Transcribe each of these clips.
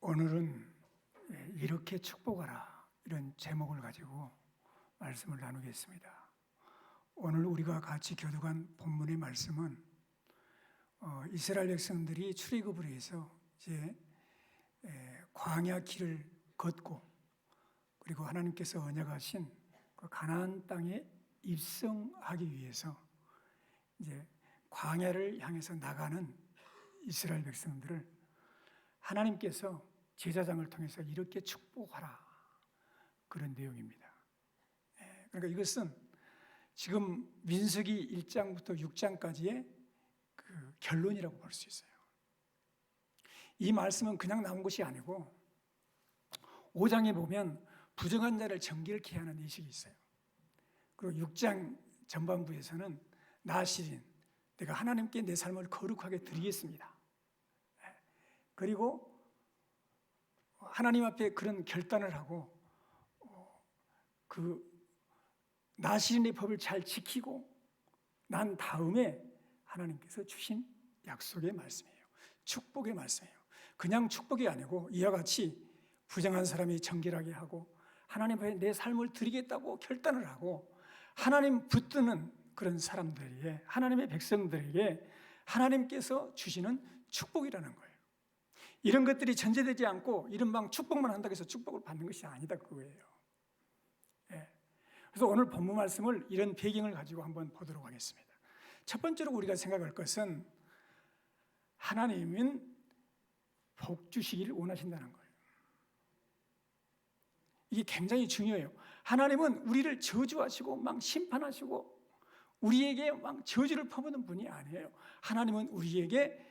오늘은 이렇게 축복하라 이런 제목을 가지고 말씀을 나누겠습니다. 오늘 우리가 같이 교독한 본문의 말씀은 이스라엘 백성들이 출애굽을 해서 이제 광야 길을 걷고 그리고 하나님께서 언약하신 그 가나안 땅에 입성하기 위해서 이제 광야를 향해서 나가는 이스라엘 백성들을 하나님께서 제사장을 통해서 이렇게 축복하라 그런 내용입니다. 그러니까 이것은 지금 민수기 1장부터 6장까지의 그 결론이라고 볼 수 있어요. 이 말씀은 그냥 나온 것이 아니고 5장에 보면 부정한 자를 정결케 하는 예식이 있어요. 그리고 6장 전반부에서는 나시린, 내가 하나님께 내 삶을 거룩하게 드리겠습니다. 그리고 하나님 앞에 그런 결단을 하고 그 나시린의 법을 잘 지키고 난 다음에 하나님께서 주신 약속의 말씀이에요. 축복의 말씀이에요. 그냥 축복이 아니고 이와 같이 부정한 사람이 정결하게 하고 하나님 앞에 내 삶을 드리겠다고 결단을 하고 하나님 붙드는 그런 사람들에게, 하나님의 백성들에게 하나님께서 주시는 축복이라는 거예요. 이런 것들이 전제되지 않고 이른방 축복만 한다고 해서 축복을 받는 것이 아니다 그거예요. 그래서 오늘 본문 말씀을 이런 배경을 가지고 한번 보도록 하겠습니다. 첫 번째로 우리가 생각할 것은 하나님은 복 주시기를 원하신다는 거예요. 이게 굉장히 중요해요. 하나님은 우리를 저주하시고 막 심판하시고 우리에게 막 저주를 퍼붓는 분이 아니에요. 하나님은 우리에게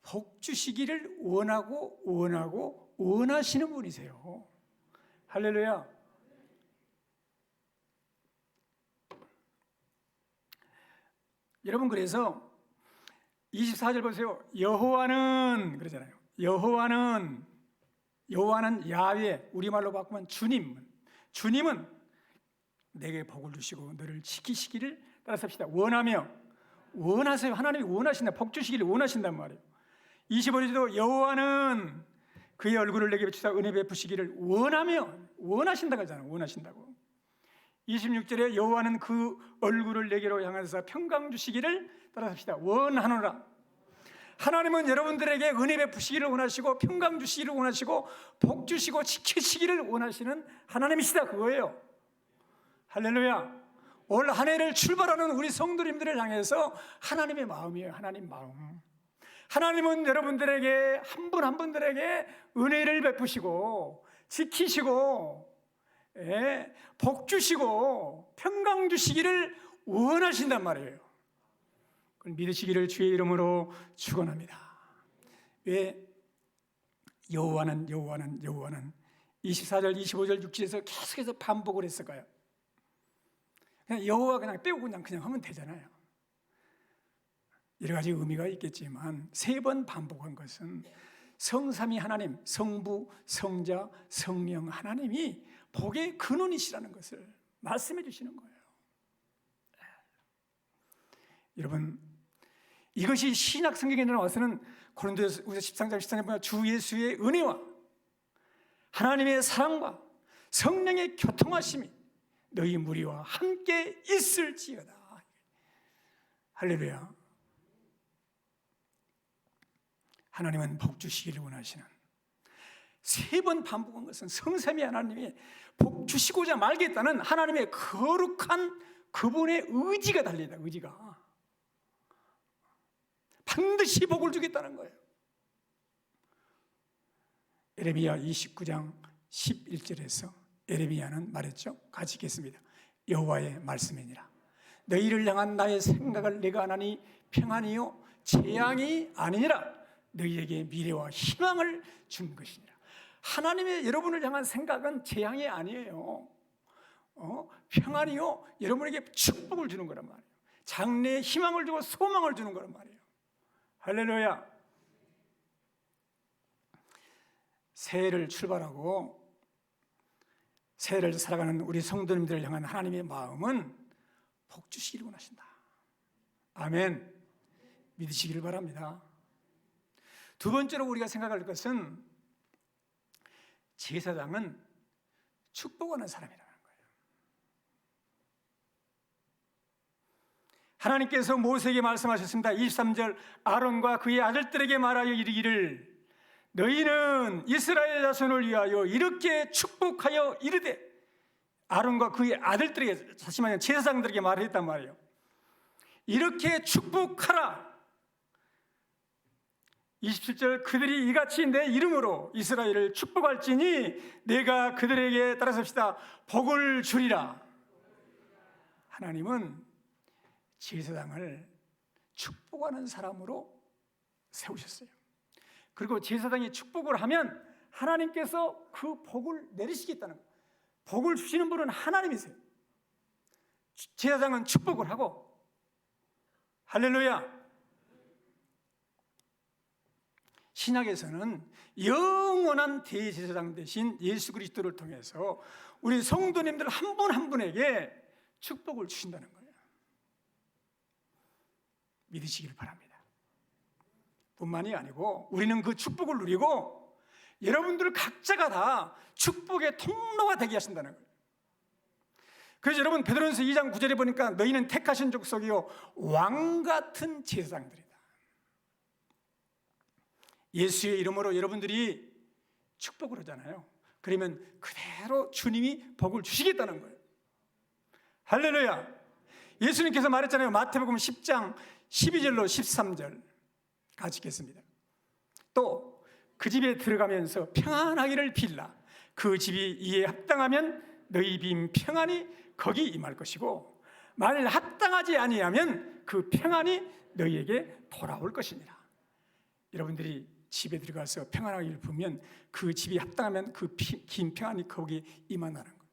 복 주시기를 원하시는 분이세요. 할렐루야. 여러분, 그래서 24절 보세요. 여호와는 그러잖아요. 여호와는 야훼, 우리말로 바꾸면 주님은 내게 복을 주시고 너를 지키시기를 따라서 합시다. 원하세요. 하나님이 원하신다. 복 주시기를 원하신단 말이에요. 25절에도 여호와는 그의 얼굴을 내게 비추사 은혜 베푸시기를 원하신다고 하잖아요. 원하신다고. 26절에 여호와는 그 얼굴을 내게로 향하사 평강 주시기를 따라서 합시다. 원하노라. 하나님은 여러분들에게 은혜 베푸시기를 원하시고 평강 주시기를 원하시고 복 주시고 지키시기를 원하시는 하나님이시다 그거예요. 할렐루야. 올 한 해를 출발하는 우리 성도님들을 향해서 하나님의 마음이에요. 하나님 마음. 하나님은 여러분들에게 한 분 한 분들에게 은혜를 베푸시고 지키시고 복 주시고 평강 주시기를 원하신단 말이에요. 그걸 믿으시기를 주의 이름으로 축원합니다. 왜 여호와는 24절, 25절, 6절에서 계속해서 반복을 했을까요? 그냥 여호와 그냥 빼고 그냥 하면 되잖아요. 여러 가지 의미가 있겠지만 3번 반복한 것은 성삼위 하나님, 성부, 성자, 성령 하나님이 복의 근원이시라는 것을 말씀해 주시는 거예요. 여러분, 이것이 신약 성경에 나와서는 고린도후서 13장 13절에 보면 주 예수의 은혜와 하나님의 사랑과 성령의 교통하심이 너희 무리와 함께 있을지어다. 할렐루야. 하나님은 복 주시기를 원하시는 3번 반복한 것은 성삼위 하나님이 복 주시고자 말겠다는 하나님의 거룩한 그분의 의지가 달리다. 의지가 반드시 복을 주겠다는 거예요. 예레미야 29장 11절에서 예레미야는 말했죠. 같이 읽겠습니다. 여호와의 말씀이니라. 너희를 향한 나의 생각을 내가 하나니 평안이요 재앙이 아니니라. 너희에게 미래와 희망을 준 것이니라. 하나님의 여러분을 향한 생각은 재앙이 아니에요. 평안이요 여러분에게 축복을 주는 거란 말이에요. 장래에 희망을 주고 소망을 주는 거란 말이에요. 할렐루야. 새해를 출발하고 새해를 살아가는 우리 성도님들을 향한 하나님의 마음은 복 주시기를 원하신다. 아멘. 믿으시기를 바랍니다. 두 번째로 우리가 생각할 것은 제사장은 축복하는 사람이라는 거예요. 하나님께서 모세에게 말씀하셨습니다. 23절, 아론과 그의 아들들에게 말하여 이르기를 너희는 이스라엘 자손을 위하여 이렇게 축복하여 이르되, 아론과 그의 아들들에게, 다시 말하면 제사장들에게 말했단 말이에요. 이렇게 축복하라. 27절, 그들이 이같이 내 이름으로 이스라엘을 축복할지니 내가 그들에게, 따라서 합시다, 복을 주리라. 하나님은 제사장을 축복하는 사람으로 세우셨어요. 그리고 제사장이 축복을 하면 하나님께서 그 복을 내리시겠다는 거예요. 복을 주시는 분은 하나님이세요. 제사장은 축복을 하고, 할렐루야. 신약에서는 영원한 대제사장 되신 예수 그리스도를 통해서 우리 성도님들 한 분 한 분에게 축복을 주신다는 거예요. 믿으시길 바랍니다. 뿐만이 아니고 우리는 그 축복을 누리고 여러분들 각자가 다 축복의 통로가 되게 하신다는 거예요. 그래서 여러분, 베드로전서 2장 9절에 보니까 너희는 택하신 족속이요 왕같은 제사장들이다. 예수의 이름으로 여러분들이 축복을 하잖아요. 그러면 그대로 주님이 복을 주시겠다는 거예요. 할렐루야. 예수님께서 말했잖아요. 마태복음 10장 12절로 13절 같이 읽겠습니다. 또 그 집에 들어가면서 평안하기를 빌라. 그 집이 이에 합당하면 너희 빈 평안이 거기 임할 것이고 만일 합당하지 아니하면 그 평안이 너희에게 돌아올 것이니라. 여러분들이 집에 들어가서 평안하기를 빌면 그 집이 합당하면 그 긴 평안이 거기 임한다는 거예요.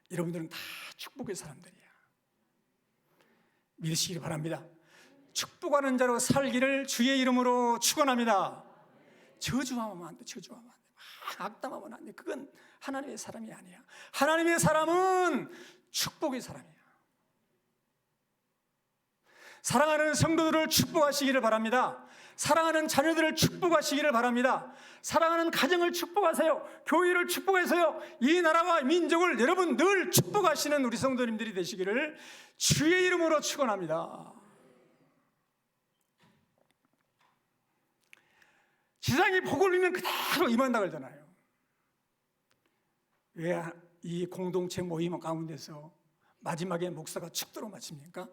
여러분들은 다 축복의 사람들이야. 믿으시기 바랍니다. 축복하는 자로 살기를 주의 이름으로 축원합니다. 저주하면 안 돼. 저주하면 안 돼. 악담하면 안 돼. 그건 하나님의 사람이 아니야. 하나님의 사람은 축복의 사람이야. 사랑하는 성도들을 축복하시기를 바랍니다. 사랑하는 자녀들을 축복하시기를 바랍니다. 사랑하는 가정을 축복하세요. 교회를 축복해서요, 이 나라와 민족을 여러분 늘 축복하시는 우리 성도님들이 되시기를 주의 이름으로 축원합니다. 지상이 복을 누리면 그대로 임한다 그러잖아요. 왜 이 공동체 모임 가운데서 마지막에 목사가 축도로 마칩니까?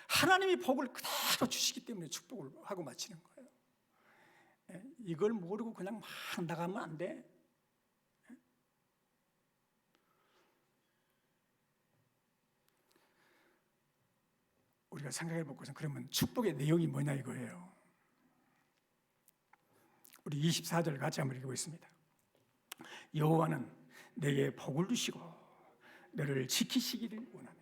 하나님이 복을 그대로 주시기 때문에 축복을 하고 마치는 거예요. 이걸 모르고 그냥 막 나가면 안 돼. 우리가 생각해 볼 것은 그러면 축복의 내용이 뭐냐 이거예요. 우리 24절 같이 한번 읽어보겠습니다. 여호와는 내게 복을 주시고 너를 지키시기를 원하며.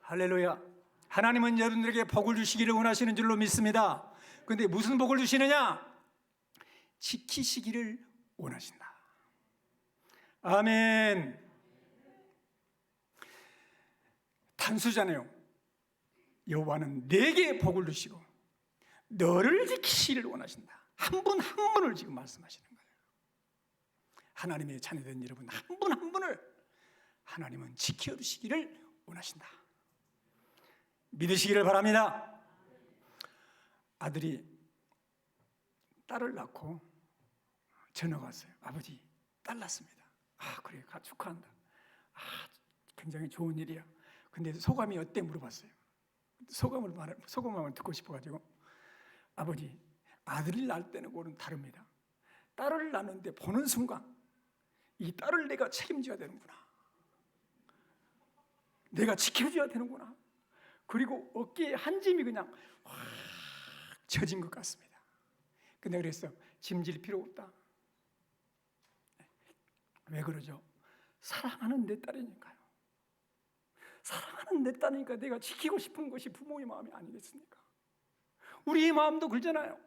할렐루야. 하나님은 여러분들에게 복을 주시기를 원하시는 줄로 믿습니다. 그런데 무슨 복을 주시느냐? 지키시기를 원하신다. 아멘. 단수잖아요. 여호와는 내게 복을 주시고 너를 지키시기를 원하신다. 한 분 한 분을 지금 말씀하시는 거예요. 하나님의 자녀된 여러분 한 분 한 분을 하나님은 지켜주시기를 원하신다. 믿으시기를 바랍니다. 아들이 딸을 낳고 전화가 왔어요. 아버지, 딸 낳았습니다. 아, 그래, 축하한다. 아, 굉장히 좋은 일이야. 근데 소감이 어때 물어봤어요. 소감을 듣고 싶어가지고, 아버지, 아들을 낳을 때는 그거는 다릅니다. 딸을 낳는데 보는 순간 이 딸을 내가 책임져야 되는구나. 내가 지켜줘야 되는구나. 그리고 어깨에 한 짐이 그냥 확 젖은 것 같습니다. 근데 그래서 짐질 필요 없다. 왜 그러죠? 사랑하는 내 딸이니까요. 사랑하는 내 딸이니까 내가 지키고 싶은 것이 부모의 마음이 아니겠습니까? 우리의 마음도 그러잖아요.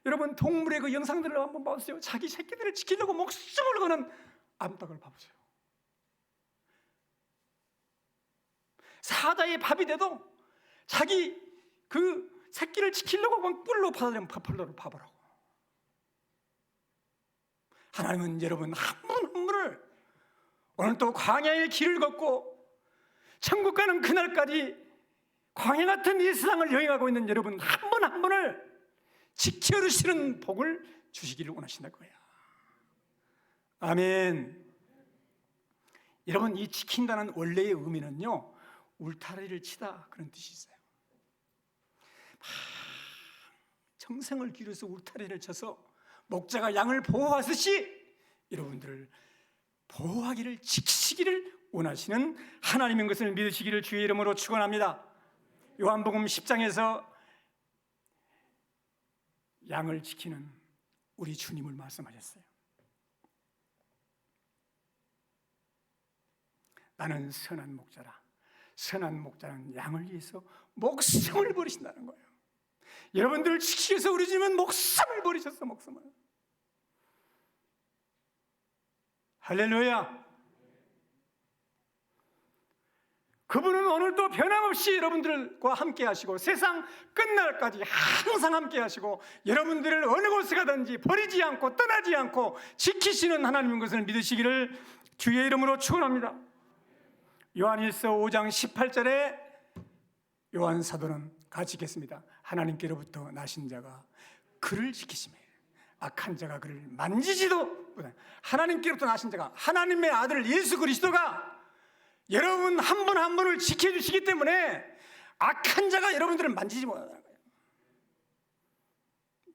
여러분, 동물의 그 영상들을 한번 봐보세요. 자기 새끼들을 지키려고 목숨을 거는 암탉을 봐보세요. 사자의 밥이 돼도 자기 그 새끼를 지키려고 막 뿔로 파려면 펄로 파보라고. 하나님은 여러분 한 분 한 분을 오늘 또 광야의 길을 걷고 천국 가는 그날까지 광야 같은 이 세상을 여행하고 있는 여러분 한 분 한 분을 지켜주시는 복을 주시기를 원하신다 거야. 아멘. 여러분, 이 지킨다는 원래의 의미는요, 울타리를 치다 그런 뜻이 있어요. 정성을 기울여서 울타리를 쳐서 목자가 양을 보호하듯이 여러분들을 보호하기를, 지키시기를 원하시는 하나님인 것을 믿으시기를 주의 이름으로 축원합니다. 요한복음 10장에서 양을 지키는 우리 주님을 말씀하셨어요. 나는 선한 목자라. 선한 목자는 양을 위해서 목숨을 버리신다는 거예요. 여러분들을 지키기 위해서 우리 주님은 목숨을 버리셨어. 목숨을. 할렐루야. 그분은 오늘도 변함없이 여러분들과 함께 하시고 세상 끝날까지 항상 함께 하시고 여러분들을 어느 곳에 가든지 버리지 않고 떠나지 않고 지키시는 하나님인 것을 믿으시기를 주의 이름으로 축원합니다. 요한일서 5장 18절에 요한 사도는 같이 읽겠습니다. 하나님께로부터 나신 자가 그를 지키시며 악한 자가 그를 만지지도 못하는, 하나님께로부터 나신 자가, 하나님의 아들 예수 그리스도가 여러분 한 분 한 분을 지켜주시기 때문에 악한 자가 여러분들을 만지지 못한다는 거예요.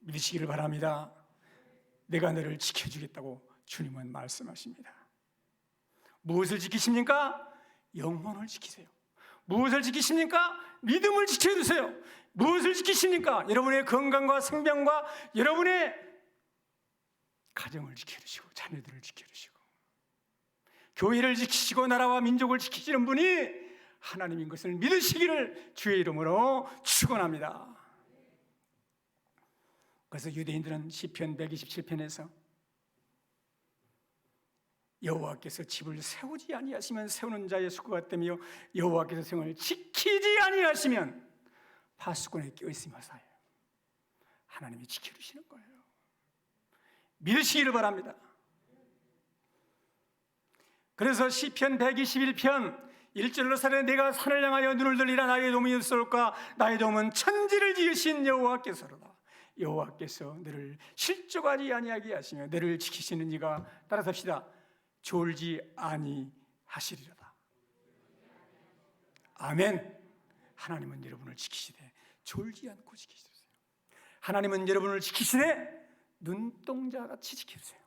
믿으시기를 바랍니다. 내가 너를 지켜주겠다고 주님은 말씀하십니다. 무엇을 지키십니까? 영혼을 지키세요. 무엇을 지키십니까? 믿음을 지켜주세요. 무엇을 지키십니까? 여러분의 건강과 생명과 여러분의 가정을 지켜주시고 자녀들을 지켜주시고 교회를 지키시고 나라와 민족을 지키시는 분이 하나님인 것을 믿으시기를 주의 이름으로 축원합니다. 그래서 유대인들은 시편 127편에서 여호와께서 집을 세우지 아니하시면 세우는 자의 수고가 됨이요 여호와께서 성을 지키지 아니하시면 파수꾼에 껴있으며 사요. 하나님이 지켜주시는 거예요. 믿으시기를 바랍니다. 그래서 시편 121편 1절로 살에 내가 산을 향하여 눈을 들리라 나의 도움이 어디서올까 나의 도움은 천지를 지으신 여호와께서로다. 여호와께서 너를 실족하지 아니하게 하시며 너를 지키시는 이가 따라서 합시다. 졸지 아니하시리로다. 아멘. 하나님은 여러분을 지키시되 졸지 않고 지키시세요. 하나님은 여러분을 지키시되 눈동자같이 지키세요.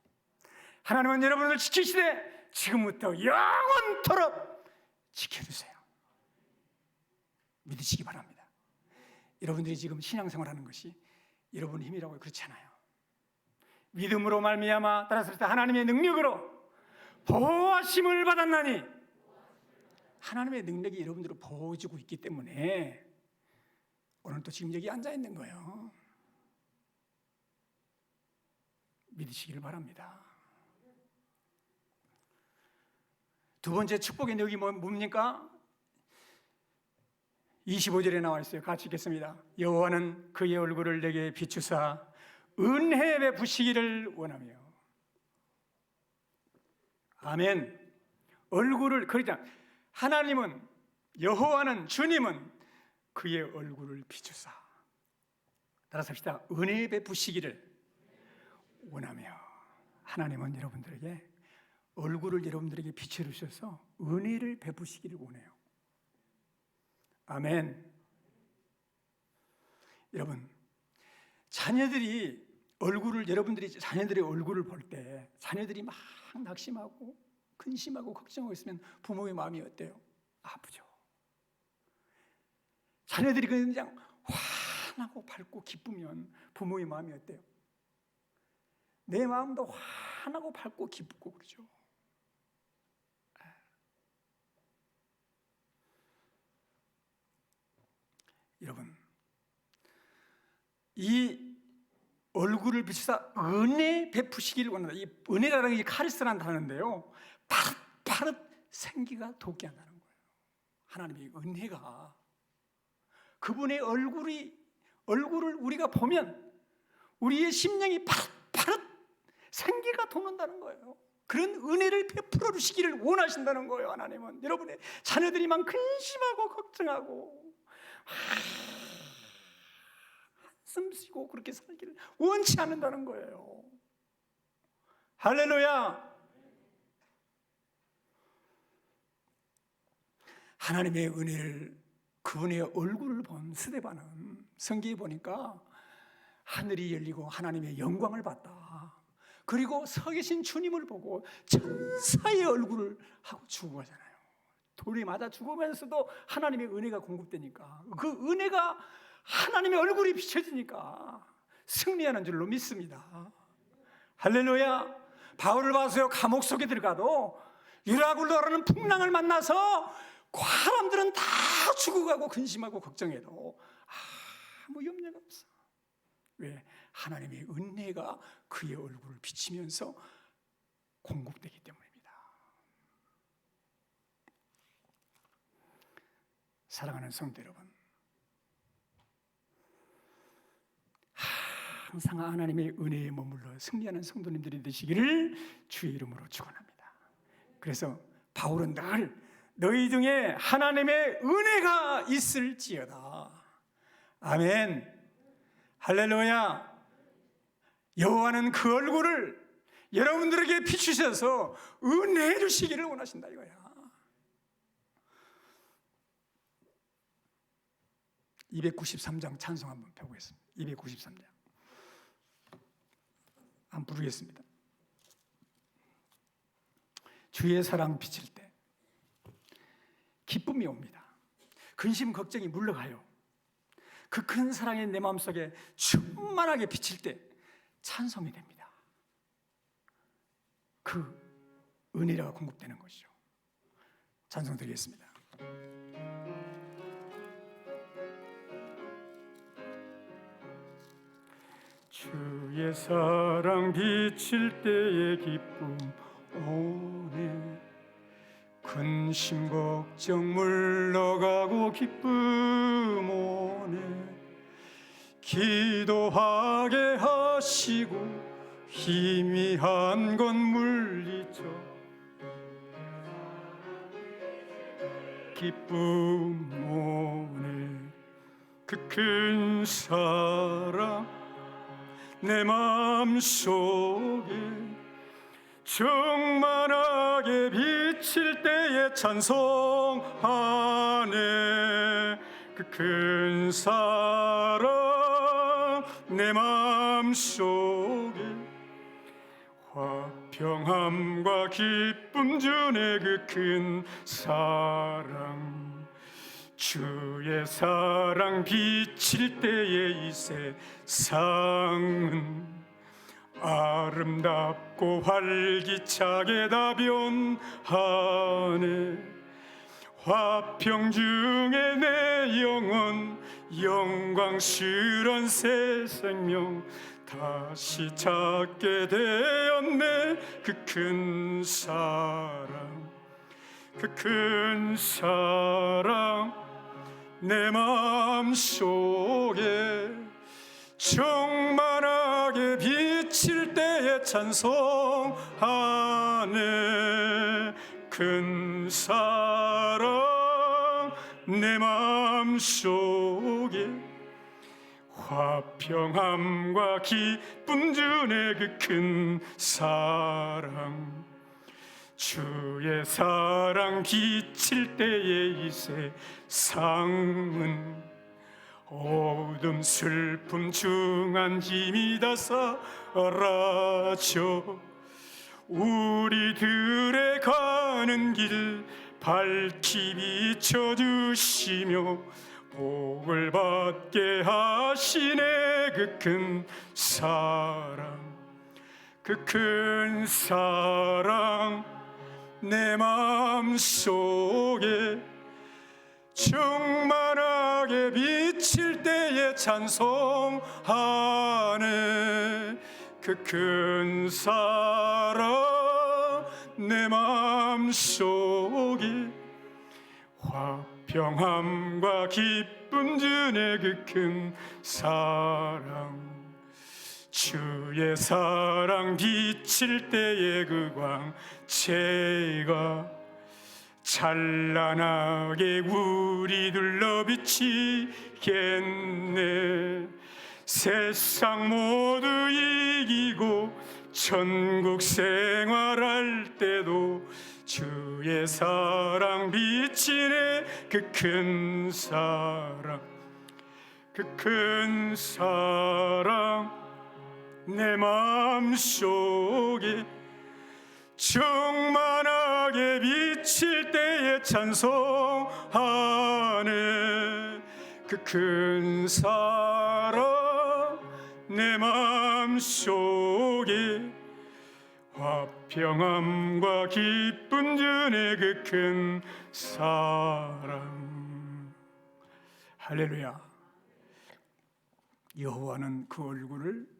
하나님은 여러분을 지키시되 지금부터 영원토록 지켜주세요. 믿으시기 바랍니다. 여러분들이 지금 신앙생활하는 것이 여러분의 힘이라고 그렇지 않아요. 믿음으로 말미암아 따라서 하나님의 능력으로 보호하심을 받았나니 하나님의 능력이 여러분들을 보호해주고 있기 때문에 오늘 또 지금 여기 앉아 있는 거예요. 믿으시기를 바랍니다. 두 번째 축복의 여기 뭡니까? 25절에 나와 있어요. 같이 읽겠습니다. 여호와는 그의 얼굴을 내게 비추사 은혜 베푸시기를 원하며. 아멘. 얼굴을, 그러자 하나님은, 여호와는, 주님은 그의 얼굴을 비추사, 따라서 합시다. 은혜 베푸시기를 원하며. 하나님은 여러분들에게 얼굴을 여러분들에게 비춰주셔서 은혜를 베푸시기를 원해요. 아멘. 여러분, 자녀들이 여러분들이 자녀들의 얼굴을 볼 때 자녀들이 막 낙심하고 근심하고 걱정하고 있으면 부모의 마음이 어때요? 아프죠. 자녀들이 그냥 환하고 밝고 기쁘면 부모의 마음이 어때요? 내 마음도 환하고 밝고 기쁘고 그러죠. 여러분, 이 얼굴을 비추사 은혜 베푸시기를 원한다. 이 은혜라는 게 카리스라는 단어인데요, 파릇파릇 생기가 돋게 한다는 거예요. 하나님의 은혜가 그분의 얼굴을 우리가 보면 우리의 심령이 파릇파릇 생기가 돋는다는 거예요. 그런 은혜를 베풀어 주시기를 원하신다는 거예요. 하나님은 여러분의 자녀들이 막 근심하고 걱정하고 한숨 쉬고 그렇게 살기를 원치 않는다는 거예요. 할렐루야. 하나님의 은혜를, 그분의 얼굴을 본 스데반은 성경에 보니까 하늘이 열리고 하나님의 영광을 봤다. 그리고 서 계신 주님을 보고 천사의 얼굴을 하고 죽어가잖아요. 돌이 맞아 죽으면서도 하나님의 은혜가 공급되니까, 그 은혜가 하나님의 얼굴이 비춰지니까 승리하는 줄로 믿습니다. 할렐루야. 바울을 봐서요, 감옥 속에 들어가도 유라굴로라는 풍랑을 만나서 사람들은 다 죽어가고 근심하고 걱정해도 아무 염려가 없어. 왜? 하나님의 은혜가 그의 얼굴을 비치면서 공급되기 때문입니다. 사랑하는 성도 여러분, 항상 하나님의 은혜에 머물러 승리하는 성도님들이 되시기를 주의 이름으로 축원합니다. 그래서 바울은 늘 너희 중에 하나님의 은혜가 있을지어다. 아멘. 할렐루야. 여호와는 그 얼굴을 여러분들에게 비추셔서 은혜해 주시기를 원하신다 이거야. 293장 찬송 한번 펴보겠습니다. 293장 한번 부르겠습니다. 주의 사랑 비칠 때 기쁨이 옵니다. 근심 걱정이 물러가요. 그 큰 사랑이 내 마음속에 충만하게 비칠 때 찬송이 됩니다. 그 은혜가 공급되는 것이죠. 찬송 드리겠습니다. 주의 사랑 비칠 때의 기쁨 오네. 근심 걱정 물러가고 기쁨 오네. 기도하게 하시고 희미한 건 물리쳐 기쁨 오네. 그 큰 사랑 내 마음속에 충만하게 비칠 때에 찬송하네. 그 큰 사랑 내 마음속에 화평함과 기쁨 주네. 그 큰 사랑 주의 사랑 비칠 때에 이 세상은 아름답고 활기차게 다 변하네. 화평 중에 내 영혼 영광스런 새 생명 다시 찾게 되었네. 그 큰 사랑 그 큰 사랑 내 마음속에 충만하게 비칠 때에 찬송하네. 큰 사랑 내 마음속에 화평함과 기쁨 주네. 그 큰 사랑 주의 사랑 비칠 때에 이 세상은 어둠 슬픔 중한 힘이 다 사라져 우리들의 가는 길 밝히 비춰주시며 복을 받게 하시네. 그 큰 사랑 그 큰 사랑 내 마음속에 충만하게 비칠 때에 찬송하네. 그 큰 사랑 내 마음속에 화평함과 기쁨 주네 그 큰 사랑, 주의 사랑 비칠 때의 그 광채가 찬란하게 우리 둘러 비치겠네. 세상 모두 이기고 천국 생활할 때도 주의 사랑 비치네 그 큰 사랑, 그 큰 사랑 내 마음속에 충만하게 비칠 때에 찬송하네. 그 큰 사랑 내 마음속에 화평함과 기쁨 주네 그 큰 사랑. 할렐루야. 여호와는 그 얼굴을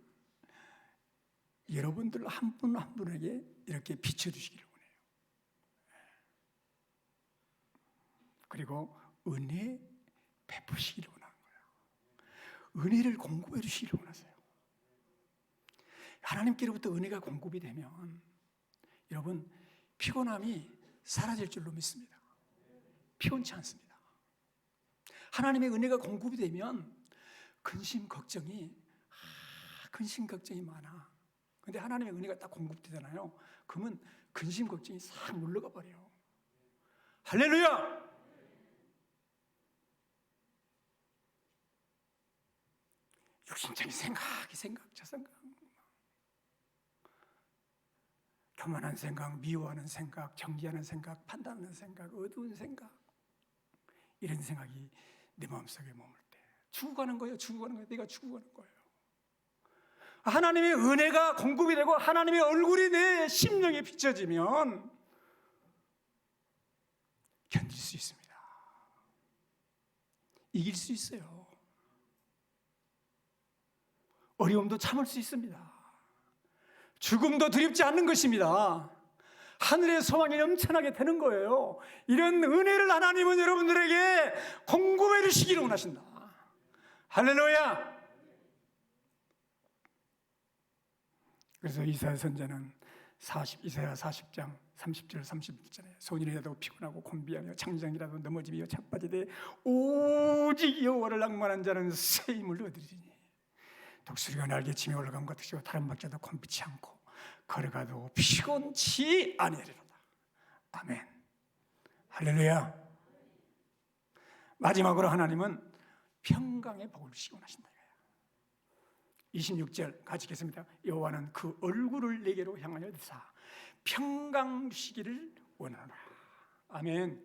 여러분들 한 분 한 분에게 이렇게 비춰주시기를 원해요. 그리고 은혜 베푸시기를 원하는 거예요. 은혜를 공급해 주시기를 원하세요. 하나님께로부터 은혜가 공급이 되면 여러분 피곤함이 사라질 줄로 믿습니다. 피곤치 않습니다. 하나님의 은혜가 공급이 되면 근심 걱정이 많아. 근데 하나님의 은혜가 딱 공급되잖아요. 그러면 근심 걱정이 싹 물러가 버려요. 할렐루야! 육신적인 저 생각, 교만한 생각, 미워하는 생각, 정죄하는 생각, 판단하는 생각, 어두운 생각, 이런 생각이 내 마음속에 머물 때 죽어가는 거예요. 내가 죽어가는 거예요. 하나님의 은혜가 공급이 되고 하나님의 얼굴이 내 심령에 비춰지면 견딜 수 있습니다. 이길 수 있어요. 어려움도 참을 수 있습니다. 죽음도 두렵지 않는 것입니다. 하늘의 소망이 넘쳐나게 되는 거예요. 이런 은혜를 하나님은 여러분들에게 공급해 주시기를 원하신다. 할렐루야! 그래서 이사야 선자는 이사야 40장 30절 31절에 소년이라도 피곤하고 곤비하며 창장이라도 넘어지며 자빠지되 오직 여호와를 낭만한 자는 새 힘을 얻으리니 독수리가 날개치며 올라간 것 같으시고 다른 박자도 곤비치 않고 걸어가도 피곤치 아니하리로다. 아멘. 할렐루야. 마지막으로 하나님은 평강의 복을 주시기 원하신다. 26절 같이 읽겠습니다. 여호와는 그 얼굴을 내게로 향하여 드사 평강 주시기를 원하노라. 아멘.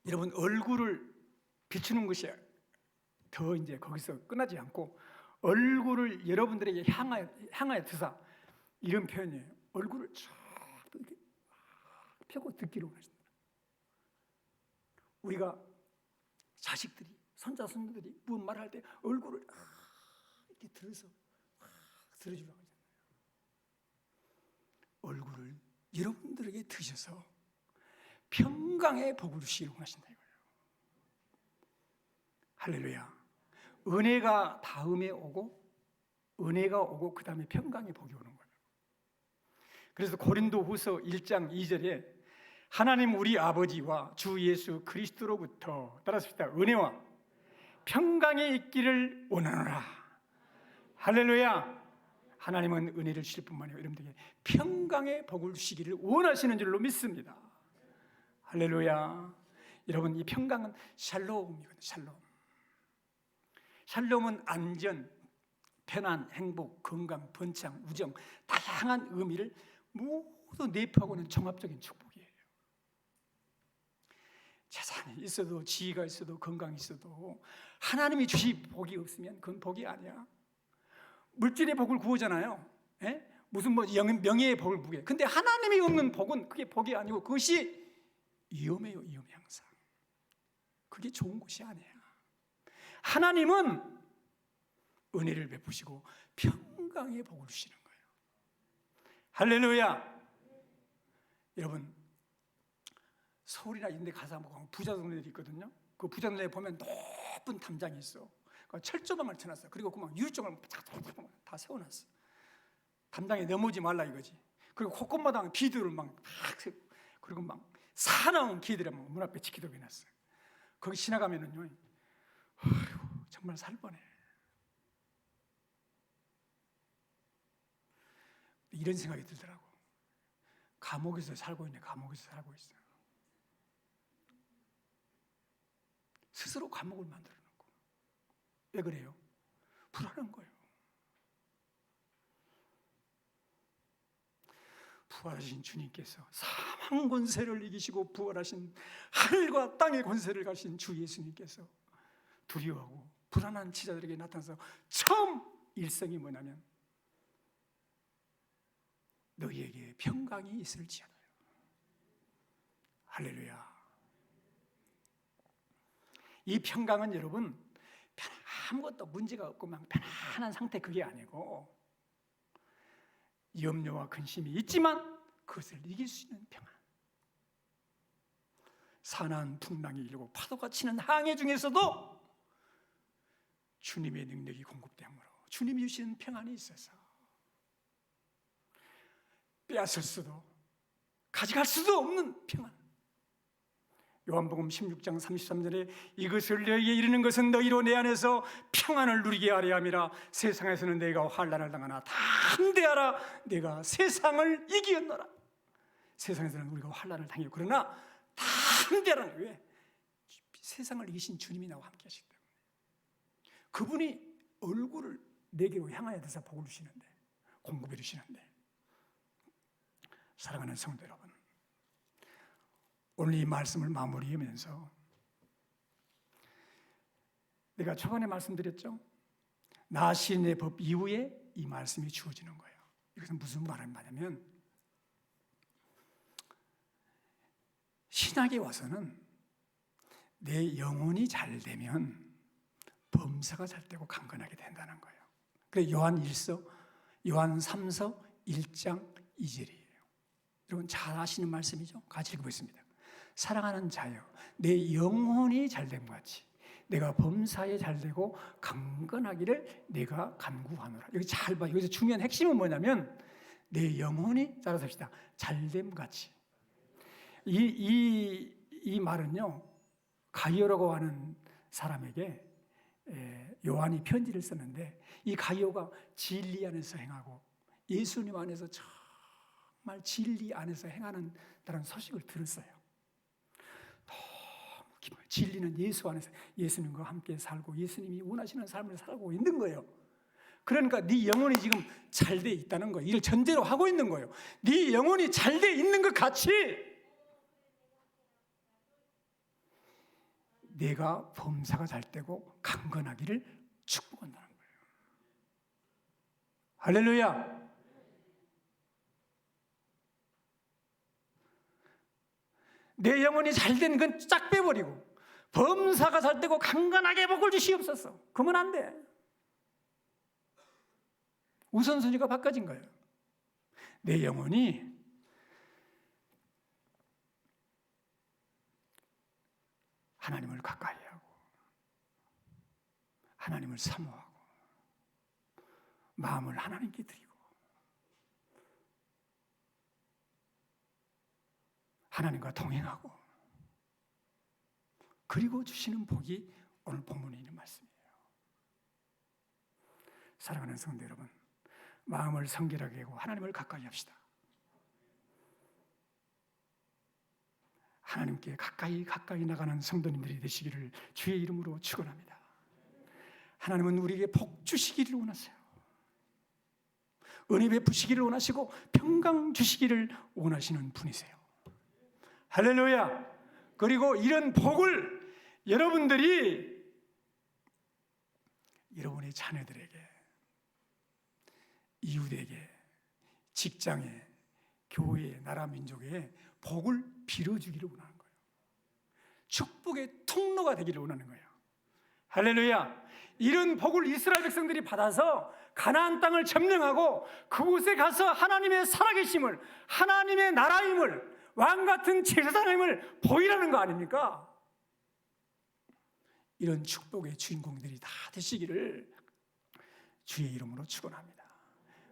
여러분 얼굴을 비추는 것이 더 이제 거기서 끝나지 않고 얼굴을 여러분들에게 향하여 드사, 이런 표현이에요. 얼굴을 쫙 펴고 듣기를 원하신다. 우리가 자식들이 손자 손녀들이 무슨 말할 때 얼굴을 이렇게 들어서 들어주라고 하잖아요. 얼굴을 여러분들에게 드셔서 평강의 복을 주시기를 원하신다 이거예요. 할렐루야. 은혜가 다음에 오고 은혜가 오고 그 다음에 평강의 복이 오는 거예요. 그래서 고린도후서 1장 2절에 하나님 우리 아버지와 주 예수 그리스도로부터 따라합시다. 은혜와 평강이 있기를 원하노라. 할렐루야. 하나님은 은혜를 주실 뿐만 아니라 여러분들에게 평강의 복을 주시기를 원하시는 줄로 믿습니다. 할렐루야. 여러분 이 평강은 샬롬이거든요. 샬롬은 안전, 편안, 행복, 건강, 번창, 우정, 다양한 의미를 모두 내포하고 있는 종합적인 축복이에요. 재산이 있어도 지위가 있어도 건강이 있어도 하나님이 주신 복이 없으면 그건 복이 아니야. 물질의 복을 구하잖아요. 무슨 명예의 복을 구해. 근데 하나님이 없는 복은 그게 복이 아니고 그것이 위험해요. 위험해 항상. 그게 좋은 것이 아니야. 하나님은 은혜를 베푸시고 평강의 복을 주시는 거예요. 할렐루야. 여러분 서울이나 이런 데 가서 보면 부자 동네들이 있거든요. 그 부자 동네에 보면 높은 담장이 있어. 그러니까 철조망을 쳐놨어. 그리고 그 막 유리종을 다 세워놨어. 담장에 넘어오지 말라 이거지. 그리고 곳곳마다 비두를 막 세우고, 그리고 막 사나운 개들이 막 문 앞에 지키도록 해놨어. 거기 지나가면은요, 어휴, 정말 살 뻔해. 이런 생각이 들더라고. 감옥에서 살고 있네. 감옥에서 살고 있어. 스스로 감옥을 만들어 놓고. 왜 그래요? 불안한 거예요. 부활하신 주님께서 사망 권세를 이기시고 부활하신 하늘과 땅의 권세를 가신 주 예수님께서 두려워하고 불안한 지자들에게 나타나서 처음 일성이 뭐냐면 너희에게 평강이 있을지어다요. 할렐루야. 이 평강은 여러분 아무것도 문제가 없고 막 편안한 상태, 그게 아니고 염려와 근심이 있지만 그것을 이길 수 있는 평안. 산한 풍랑이 일고 파도가 치는 항해 중에서도 주님의 능력이 공급되므로 주님이 주시는 평안이 있어서 빼앗을 수도 가져갈 수도 없는 평안. 요한복음 16장 33절에 이것을 너희에게 이르는 것은 너희로 내 안에서 평안을 누리게 하려 함이라. 세상에서는 내가 환난을 당하나 담대하라. 내가 세상을 이기었노라. 세상에서는 우리가 환난을 당해요. 그러나 담대하라. 왜? 세상을 이기신 주님이 나와 함께 하시기 때문에. 그분이 얼굴을 내게로 향하여 대서 복을 주시는데, 공급해 주시는데. 사랑하는 성도 여러분, 오늘 이 말씀을 마무리하면서 내가 초반에 말씀드렸죠? 나 시인의 법 이후에 이 말씀이 주어지는 거예요. 이것은 무슨 말이냐면 신학에 와서는 내 영혼이 잘 되면 범사가 잘 되고 강건하게 된다는 거예요. 그래서 요한 3서 1장 2절이에요. 여러분 잘 아시는 말씀이죠? 같이 읽어보겠습니다. 사랑하는 자여, 내 영혼이 잘됨 같이 내가 범사에 잘되고 강건하기를 내가 간구하노라. 여기 잘 봐. 여기서 중요한 핵심은 뭐냐면 내 영혼이, 따라서 합시다, 잘됨 같이. 이 말은요, 가이오라고 하는 사람에게 요한이 편지를 썼는데, 이 가이오가 진리 안에서 행하고 예수님 안에서 정말 진리 안에서 행하는 다른 소식을 들었어요. 진리는 예수 안에서 예수님과 함께 살고 예수님이 원하시는 삶을 살고 있는 거예요. 그러니까 네 영혼이 지금 잘 돼 있다는 거예요. 이를 전제로 하고 있는 거예요. 네 영혼이 잘 돼 있는 것 같이 내가 범사가 잘 되고 강건하기를 축복한다는 거예요. 할렐루야. 내 영혼이 잘 된 건 쫙 빼버리고 범사가 잘 되고 강건하게 복을 주시옵소서. 그러면 안 돼. 우선순위가 바꿔진 거예요. 내 영혼이 하나님을 가까이 하고 하나님을 사모하고 마음을 하나님께 드리고 하나님과 동행하고 그리고 주시는 복이 오늘 본문에 있는 말씀이에요. 사랑하는 성도 여러분, 마음을 성결하게 하고 하나님을 가까이 합시다. 하나님께 가까이 나가는 성도님들이 되시기를 주의 이름으로 축원합니다. 하나님은 우리에게 복 주시기를 원하세요. 은혜 베푸시기를 원하시고 평강 주시기를 원하시는 분이세요. 할렐루야. 그리고 이런 복을 여러분들이 여러분의 자녀들에게, 이웃에게, 직장에, 교회에, 나라, 민족에 복을 빌어주기를 원하는 거예요. 축복의 통로가 되기를 원하는 거예요. 할렐루야. 이런 복을 이스라엘 백성들이 받아서 가나안 땅을 점령하고 그곳에 가서 하나님의 살아계심을, 하나님의 나라임을, 왕 같은 제사장님을 보이라는 거 아닙니까? 이런 축복의 주인공들이 다 되시기를 주의 이름으로 축원합니다.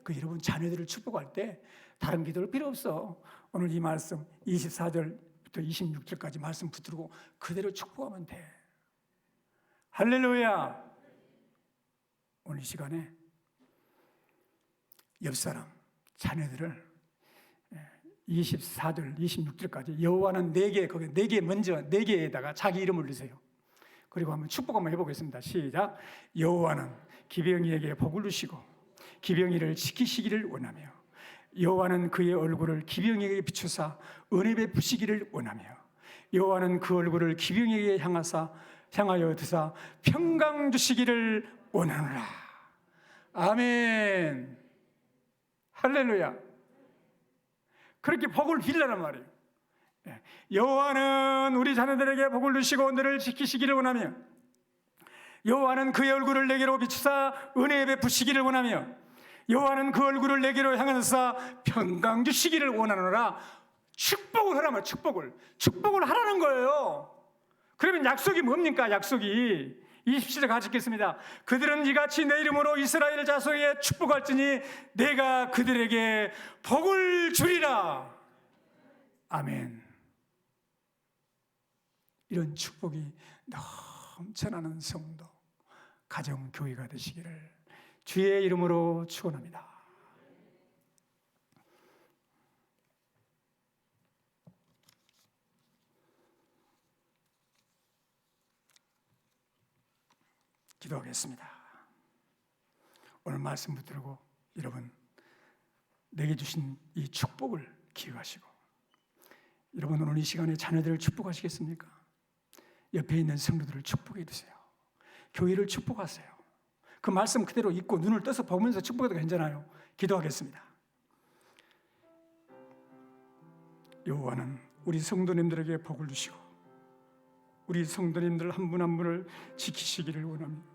그 여러분 자녀들을 축복할 때 다른 기도를 필요 없어. 오늘 이 말씀 24절부터 26절까지 말씀 붙들고 그대로 축복하면 돼. 할렐루야. 오늘 이 시간에 옆 사람 자녀들을 24절 26절까지 여호와는 내게 거기 내게 먼저 내게에다가 자기 이름을 넣으세요. 그리고 한번 축복 한번 해보겠습니다. 시작. 여호와는 기병이에게 복을 주시고 기병이를 지키시기를 원하며 여호와는 그의 얼굴을 기병이에게 비추사 은혜 베푸시기를 원하며 여호와는 그 얼굴을 기병이에게 향하여 드사 평강 주시기를 원하노라. 아멘. 할렐루야. 그렇게 복을 빌라란 말이에요. 여호와는 우리 자녀들에게 복을 주시고 너를 지키시기를 원하며 여호와는 그의 얼굴을 내게로 비추사 은혜 베푸시기를 원하며 여호와는 그 얼굴을 내게로 향하사 평강 주시기를 원하노라. 축복을 하라면 축복을 하라는 거예요. 그러면 약속이 뭡니까? 약속이 27절 같이 읽겠습니다. 그들은 이같이 내 이름으로 이스라엘 자손에게 축복할지니 내가 그들에게 복을 주리라. 아멘. 이런 축복이 넘쳐나는 성도, 가정, 교회가 되시기를 주의 이름으로 축원합니다. 기도하겠습니다. 오늘 말씀 붙들고 여러분 내게 주신 이 축복을 기억하시고 여러분 오늘 이 시간에 자녀들을 축복하시겠습니까? 옆에 있는 성도들을 축복해 주세요. 교회를 축복하세요. 그 말씀 그대로 읽고 눈을 떠서 보면서 축복해도 괜찮아요. 기도하겠습니다. 여호와는 우리 성도님들에게 복을 주시고 우리 성도님들 한 분 한 분을 지키시기를 원합니다.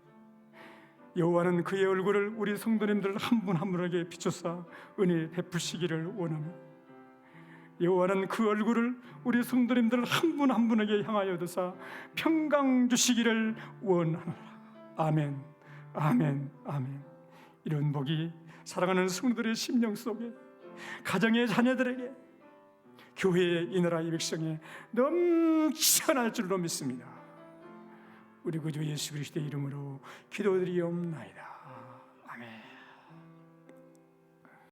여호와는 그의 얼굴을 우리 성도님들 한 분 한 분에게 비춰사 은혜 베푸시기를 원합니다. 여호와는 그 얼굴을 우리 성도님들 한 분 한 분에게 향하여 드사 평강 주시기를 원하노라. 아멘, 아멘, 아멘. 이런 복이 사랑하는 성도들의 심령 속에 가정의 자녀들에게 교회의 이 나라의 백성에 넘쳐날 줄로 믿습니다. 우리 구주 예수 그리스도의 이름으로 기도드리옵나이다.